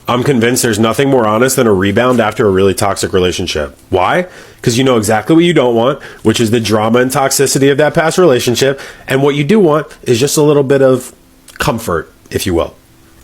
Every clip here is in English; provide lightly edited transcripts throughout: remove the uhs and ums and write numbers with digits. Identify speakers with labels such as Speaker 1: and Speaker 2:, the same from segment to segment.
Speaker 1: I'm convinced there's nothing more honest than a rebound after a really toxic relationship. Why? Because you know exactly what you don't want, which is the drama and toxicity of that past relationship. And what you do want is just a little bit of comfort, if you will.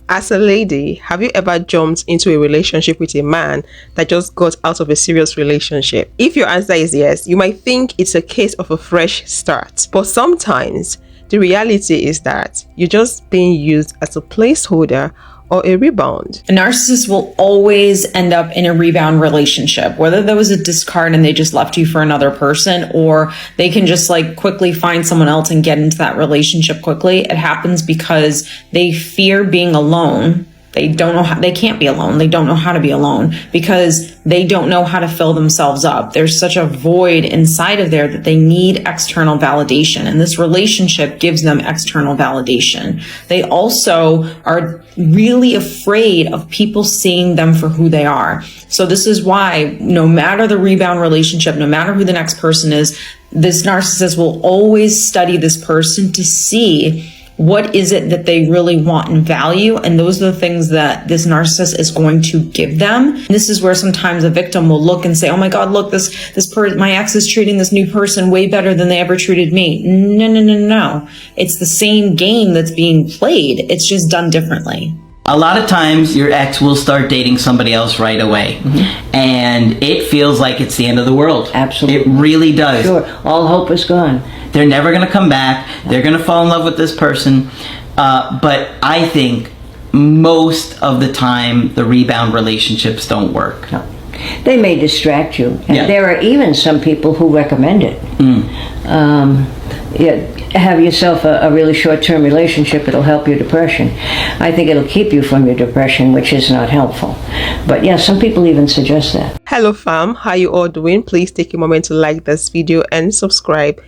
Speaker 2: As a lady, have you ever jumped into a relationship with a man that just got out of a serious relationship? If your answer is yes, you might think it's a case of a fresh start. But sometimes the reality is that you're just being used as a placeholder or a rebound.
Speaker 3: A narcissist will always end up in a rebound relationship, whether there was a discard and they just left you for another person, or they can just like quickly find someone else and get into that relationship quickly. It happens because they fear being alone. They don't know how, they can't be alone. They don't know how to be alone because they don't know how to fill themselves up. There's such a void inside of there that they need external validation. And this relationship gives them external validation. They also are really afraid of people seeing them for who they are. So this is why no matter the rebound relationship, no matter who the next person is, this narcissist will always study this person to see what is it that they really want and value? And those are the things that this narcissist is going to give them. And this is where sometimes a victim will look and say, oh my God, look, my ex is treating this new person way better than they ever treated me. No. It's the same game that's being played. It's just done differently.
Speaker 4: A lot of times your ex will start dating somebody else right away. Mm-hmm. And it feels like it's the end of the world.
Speaker 5: Absolutely.
Speaker 4: It really does.
Speaker 5: Sure. All hope is gone.
Speaker 4: They're never going to come back. They're going to fall in love with this person. But I think most of the time the rebound relationships don't work.
Speaker 5: No. They may distract you. And
Speaker 4: yeah.
Speaker 5: There are even some people who recommend it. Have yourself a really short-term relationship. It'll help your depression. I think it'll keep you from your depression, which is not helpful. But yeah, some people even suggest that.
Speaker 2: Hello fam, how you all doing? Please take a moment to like this video and subscribe.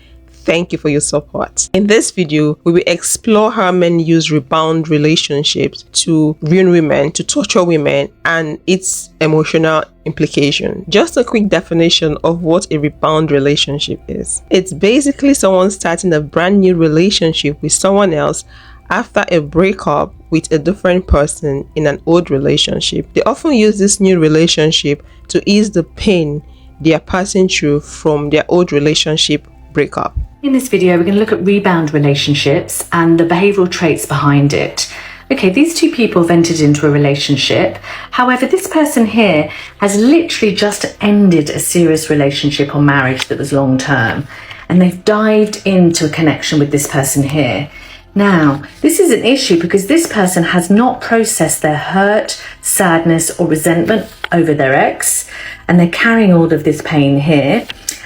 Speaker 2: Thank you for your support. In this video, we will explore how men use rebound relationships to ruin women, to torture women, and its emotional implication. Just a quick definition of what a rebound relationship is. It's basically someone starting a brand new relationship with someone else after a breakup with a different person in an old relationship. They often use this new relationship to ease the pain they are passing through from their old relationship breakup.
Speaker 6: In this video, we're going to look at rebound relationships and the behavioral traits behind it. Okay, these two people have entered into a relationship. However, this person here has literally just ended a serious relationship or marriage that was long term, and they've dived into a connection with this person here. Now, this is an issue because this person has not processed their hurt, sadness, or resentment over their ex, and they're carrying all of this pain here.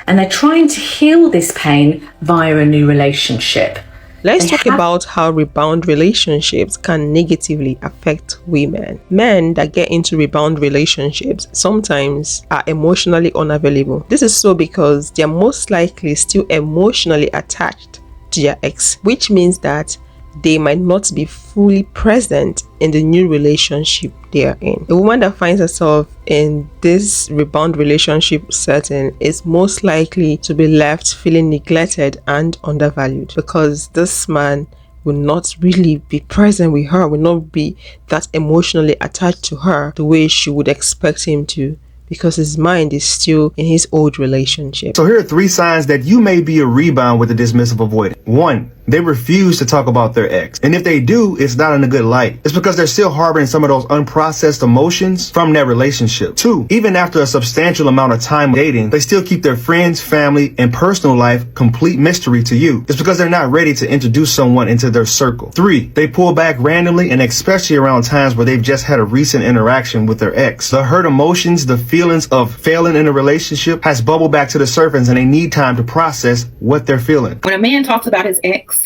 Speaker 6: And they're trying to heal this pain via a new relationship.
Speaker 2: Let's talk about how rebound relationships can negatively affect women. Men that get into rebound relationships sometimes are emotionally unavailable. This is so because they're most likely still emotionally attached to their ex, which means that they might not be fully present in the new relationship they are in. A woman that finds herself in this rebound relationship setting is most likely to be left feeling neglected and undervalued because this man will not really be present with her, will not be that emotionally attached to her the way she would expect him to, because his mind is still in his old relationship.
Speaker 7: So here are 3 signs that you may be a rebound with a dismissive avoidant. 1, they refuse to talk about their ex. And if they do, it's not in a good light. It's because they're still harboring some of those unprocessed emotions from that relationship. 2, even after a substantial amount of time dating, they still keep their friends, family, and personal life complete mystery to you. It's because they're not ready to introduce someone into their circle. 3, they pull back randomly and especially around times where they've just had a recent interaction with their ex. The hurt emotions, the feelings of failing in a relationship has bubbled back to the surface and they need time to process what they're feeling.
Speaker 8: When a man talks about his ex,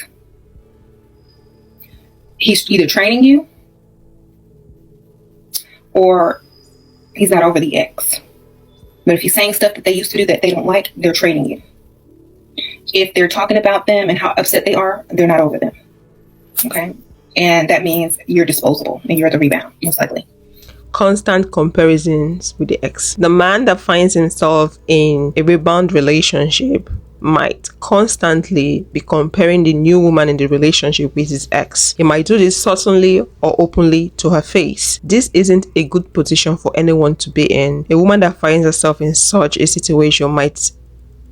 Speaker 8: he's either training you or he's not over the ex. But if he's saying stuff that they used to do that they don't like, they're training you. If they're talking about them and how upset they are, they're not over them. Okay? And that means you're disposable and you're the rebound, most likely.
Speaker 2: Constant comparisons with the ex. The man that finds himself in a rebound relationship might constantly be comparing the new woman in the relationship with his ex. He might do this subtly or openly to her face. This isn't a good position for anyone to be in. A woman that finds herself in such a situation might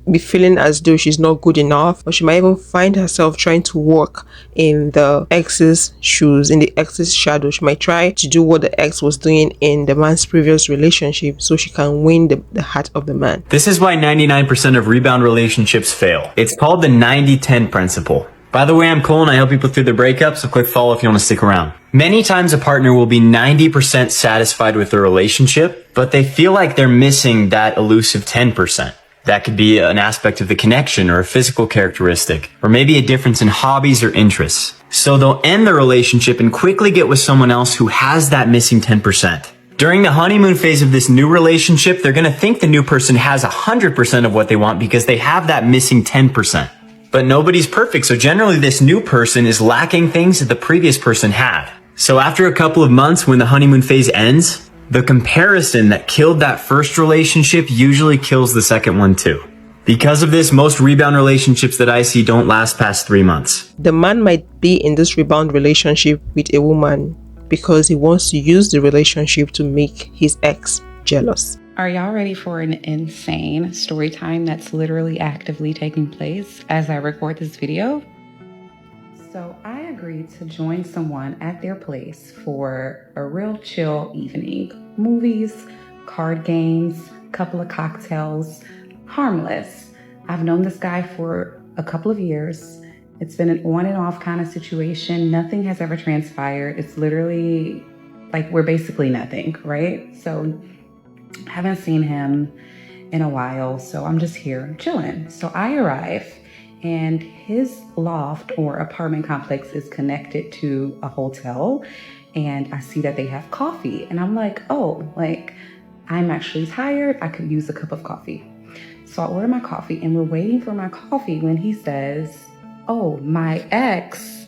Speaker 2: be feeling as though she's not good enough, or she might even find herself trying to walk in the ex's shoes, in the ex's shadow. She might try to do what the ex was doing in the man's previous relationship so she can win the heart of the man.
Speaker 9: This is why 99% of rebound relationships fail. It's called the 90-10 principle. By the way, I'm Cole and I help people through their breakups, so click follow if you want to stick around. Many times a partner will be 90% satisfied with their relationship, but they feel like they're missing that elusive 10%. That could be an aspect of the connection or a physical characteristic, or maybe a difference in hobbies or interests. So they'll end the relationship and quickly get with someone else who has that missing 10%. During the honeymoon phase of this new relationship, they're going to think the new person has 100% of what they want because they have that missing 10%. But nobody's perfect, so generally this new person is lacking things that the previous person had. So after a couple of months, when the honeymoon phase ends, the comparison that killed that first relationship usually kills the second one too. Because of this, most rebound relationships that I see don't last past 3 months.
Speaker 2: The man might be in this rebound relationship with a woman because he wants to use the relationship to make his ex jealous.
Speaker 10: Are y'all ready for an insane story time that's literally actively taking place as I record this video? So I agreed to join someone at their place for a real chill evening. Movies, card games, couple of cocktails, harmless. I've known this guy for a couple of years. It's been an on and off kind of situation. Nothing has ever transpired. It's literally like we're basically nothing, right? So I haven't seen him in a while, so I'm just here chilling. So I arrive, and his loft or apartment complex is connected to a hotel, and I see that they have coffee, and I'm like, oh, like, I'm actually tired. I could use a cup of coffee. So I order my coffee, and we're waiting for my coffee when he says, oh, my ex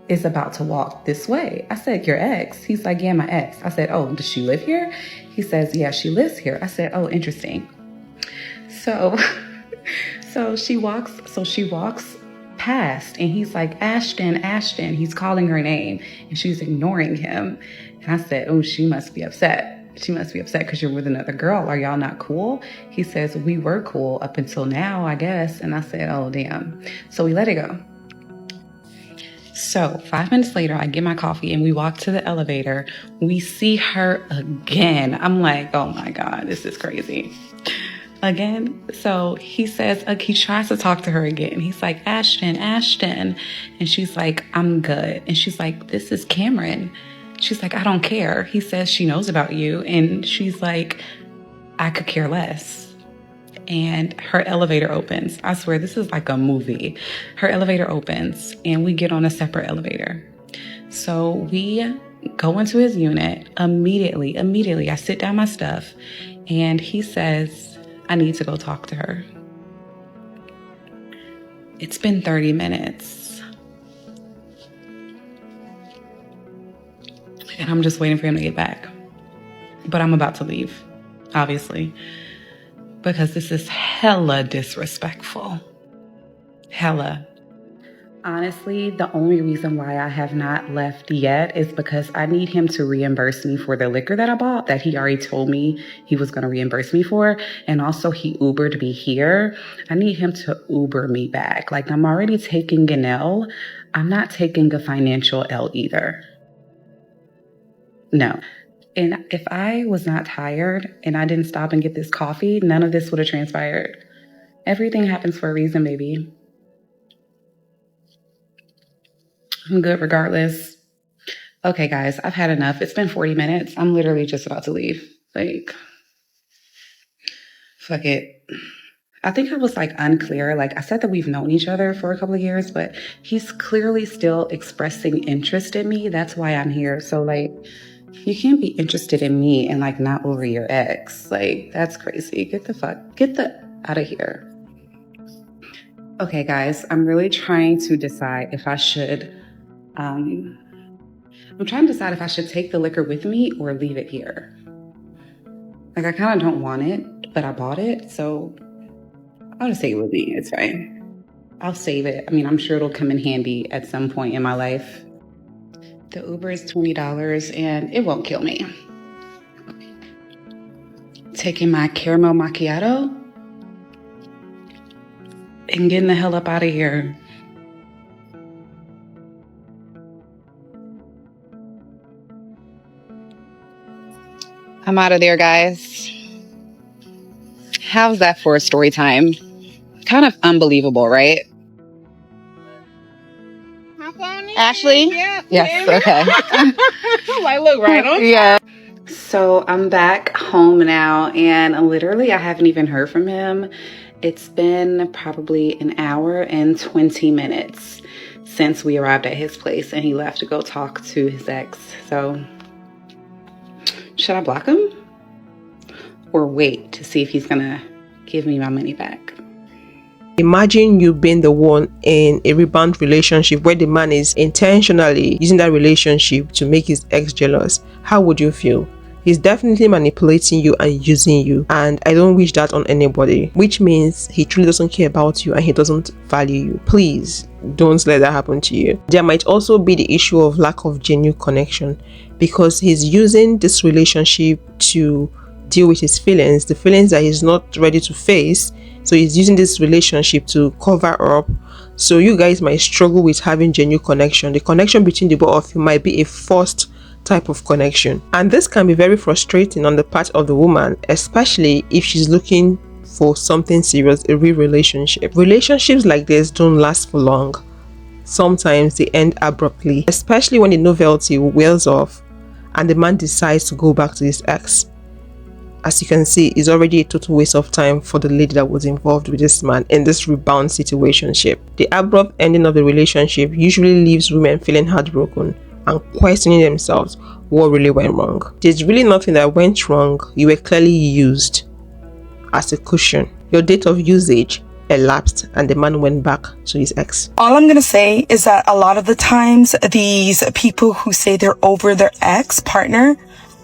Speaker 10: is about to walk this way. I said, your ex? He's like, yeah, my ex. I said, oh, does she live here? He says, yeah, she lives here. I said, oh, interesting. So she walks past, and he's like, Ashton, Ashton. He's calling her name, and she's ignoring him. And I said, oh, she must be upset. She must be upset because you're with another girl. Are y'all not cool? He says, we were cool up until now, I guess. And I said, oh, damn. So we let it go. So 5 minutes later, I get my coffee and we walk to the elevator. We see her again. I'm like, oh my God, this is crazy. Again. So he says, he tries to talk to her again. He's like, Ashton, Ashton. And she's like, I'm good. And she's like, this is Cameron. She's like, I don't care. He says she knows about you. And she's like, I could care less. And her elevator opens. I swear, this is like a movie. Her elevator opens and we get on a separate elevator. So we go into his unit immediately. I sit down my stuff and he says, I need to go talk to her. It's been 30 minutes. And I'm just waiting for him to get back. But I'm about to leave, obviously. Because this is hella disrespectful. Hella. Honestly, the only reason why I have not left yet is because I need him to reimburse me for the liquor that I bought that he already told me he was going to reimburse me for. And also he Ubered me here. I need him to Uber me back. Like, I'm already taking an L. I'm not taking a financial L either. No. And if I was not tired and I didn't stop and get this coffee, none of this would have transpired. Everything happens for a reason, baby. I'm good regardless. Okay, guys, I've had enough. It's been 40 minutes. I'm literally just about to leave. Like, fuck it. I think I was like unclear. Like, I said that we've known each other for a couple of years, but he's clearly still expressing interest in me. That's why I'm here. So like, you can't be interested in me and like not over your ex. Like, that's crazy. Get the out of here. Okay, guys, I'm really trying to decide if I should, I'm trying to decide if I should take the liquor with me or leave it here. Like, I kind of don't want it, but I bought it. So I'll just take it with me. It's fine. I'll save it. I mean, I'm sure it'll come in handy at some point in my life. The Uber is $20 and it won't kill me. Taking my caramel macchiato and getting the hell up out of here. I'm out of there, guys. How's that for a story time? Kind of unbelievable, right? Ashley? Yeah. Yes, okay.
Speaker 11: Like, look, right on.
Speaker 10: Yeah. So I'm back home now, and literally I haven't even heard from him. It's been probably an hour and 20 minutes since we arrived at his place, and he left to go talk to his ex. So should I block him or wait to see if he's gonna give me my money back?
Speaker 2: Imagine you being the one in a rebound relationship where the man is intentionally using that relationship to make his ex jealous. How would you feel? He's definitely manipulating you and using you, and I don't wish that on anybody, which means he truly doesn't care about you and he doesn't value you. Please don't let that happen to you. There might also be the issue of lack of genuine connection, because he's using this relationship to deal with his feelings, the feelings that he's not ready to face. So he's using this relationship to cover up. So you guys might struggle with having genuine connection. The connection between the both of you might be a forced type of connection, and this can be very frustrating on the part of the woman, especially if she's looking for something serious, a real relationship. Relationships like this don't last for long. Sometimes they end abruptly, especially when the novelty wears off and the man decides to go back to his ex. As you can see, it's already a total waste of time for the lady that was involved with this man in this rebound situationship. The abrupt ending of the relationship usually leaves women feeling heartbroken and questioning themselves what really went wrong. There's really nothing that went wrong. You were clearly used as a cushion. Your date of usage elapsed and the man went back to his ex.
Speaker 12: All I'm going to say is that a lot of the times these people who say they're over their ex-partner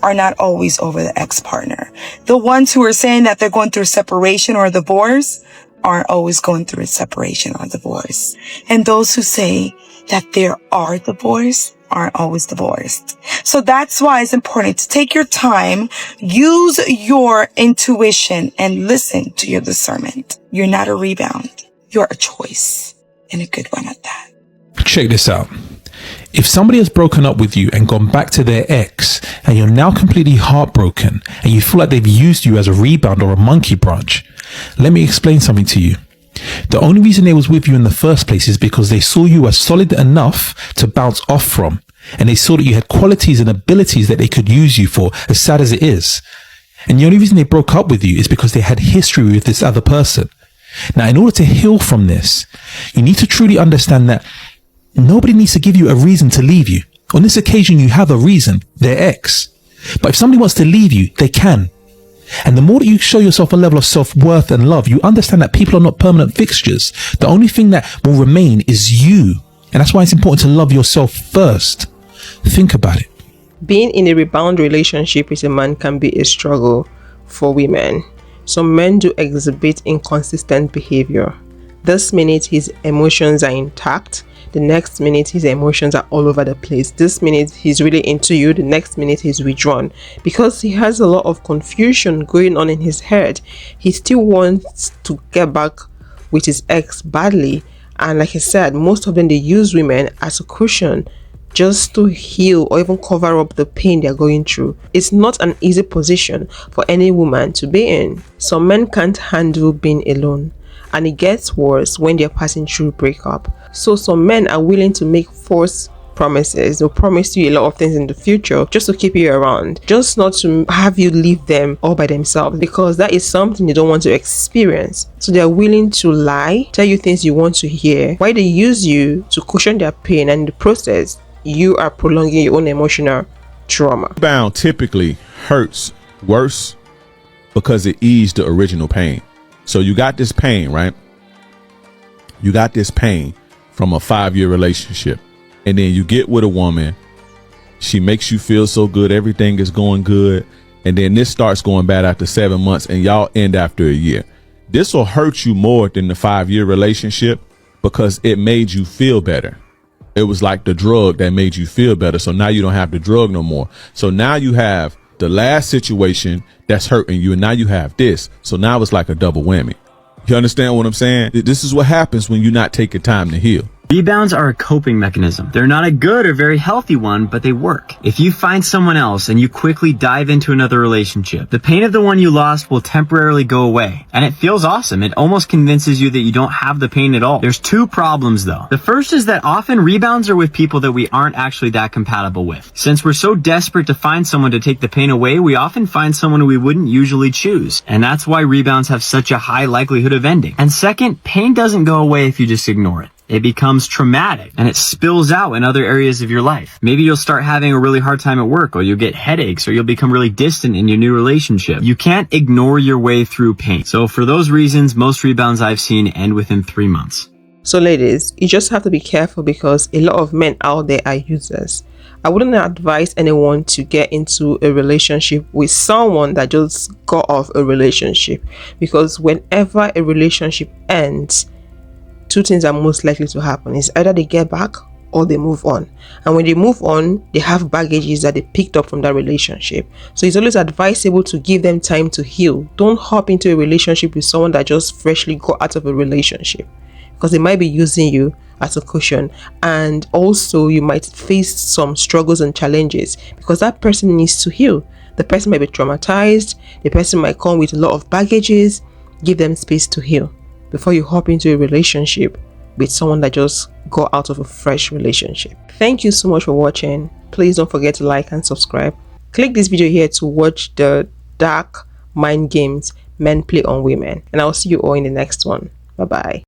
Speaker 12: are not always over the ex-partner. The ones who are saying that they're going through separation or divorce aren't always going through a separation or divorce. And those who say that there are divorced aren't always divorced. So that's why it's important to take your time, use your intuition, and listen to your discernment. You're not a rebound. You're a choice, and a good one at that.
Speaker 13: Check this out. If somebody has broken up with you and gone back to their ex, and you're now completely heartbroken and you feel like they've used you as a rebound or a monkey branch, let me explain something to you. The only reason they was with you in the first place is because they saw you as solid enough to bounce off from, and they saw that you had qualities and abilities that they could use you for, as sad as it is. And the only reason they broke up with you is because they had history with this other person. Now, in order to heal from this, you need to truly understand that nobody needs to give you a reason to leave you. On this occasion, you have a reason, their ex. But if somebody wants to leave you, they can. And the more that you show yourself a level of self-worth and love, you understand that people are not permanent fixtures. The only thing that will remain is you. And that's why it's important to love yourself first. Think about it.
Speaker 2: Being in a rebound relationship with a man can be a struggle for women. Some men do exhibit inconsistent behavior. This minute his emotions are intact, the next minute his emotions are all over the place. This minute he's really into you, the next minute he's withdrawn, because he has a lot of confusion going on in his head. He still wants to get back with his ex badly, and like I said, most of them, they use women as a cushion just to heal or even cover up the pain they're going through. It's not an easy position for any woman to be in. Some men can't handle being alone, and it gets worse when they're passing through breakup. So some men are willing to make false promises. They'll promise you a lot of things in the future just to keep you around, just not to have you leave them all by themselves, because that is something they don't want to experience. So they're willing to lie, tell you things you want to hear, why they use you to cushion their pain, and in the process you are prolonging your own emotional trauma.
Speaker 14: Rebound typically hurts worse because it eased the original pain. So you got this pain, right? You got this pain from a 5-year relationship, and then you get with a woman. She makes you feel so good, everything is going good, and then this starts going bad after 7 months, and y'all end after a year. This will hurt you more than the 5-year relationship because it made you feel better. It was like the drug that made you feel better. So now you don't have the drug no more. So now you have the last situation that's hurting you, and now you have this. So now it's like a double whammy. You understand what I'm saying? This is what happens when you're not taking time to heal.
Speaker 9: Rebounds are a coping mechanism. They're not a good or very healthy one, but they work. If you find someone else and you quickly dive into another relationship, the pain of the one you lost will temporarily go away. And it feels awesome. It almost convinces you that you don't have the pain at all. There's 2 problems though. The first is that often rebounds are with people that we aren't actually that compatible with. Since we're so desperate to find someone to take the pain away, we often find someone who we wouldn't usually choose. And that's why rebounds have such a high likelihood of ending. And second, pain doesn't go away if you just ignore it. It becomes traumatic and it spills out in other areas of your life. Maybe you'll start having a really hard time at work, or you'll get headaches, or you'll become really distant in your new relationship. You can't ignore your way through pain. So for those reasons, most rebounds I've seen end within 3 months.
Speaker 2: So ladies, you just have to be careful because a lot of men out there are users. I wouldn't advise anyone to get into a relationship with someone that just got off a relationship, because whenever a relationship ends, 2 things are most likely to happen. Is either they get back or they move on. And when they move on, they have baggages that they picked up from that relationship. So it's always advisable to give them time to heal. Don't hop into a relationship with someone that just freshly got out of a relationship, because they might be using you as a cushion. And also you might face some struggles and challenges because that person needs to heal. The person might be traumatized. The person might come with a lot of baggages. Give them space to heal before you hop into a relationship with someone that just got out of a fresh relationship. Thank you so much for watching. Please don't forget to like and subscribe. Click this video here to watch the dark mind games men play on women. And I'll see you all in the next one. Bye bye.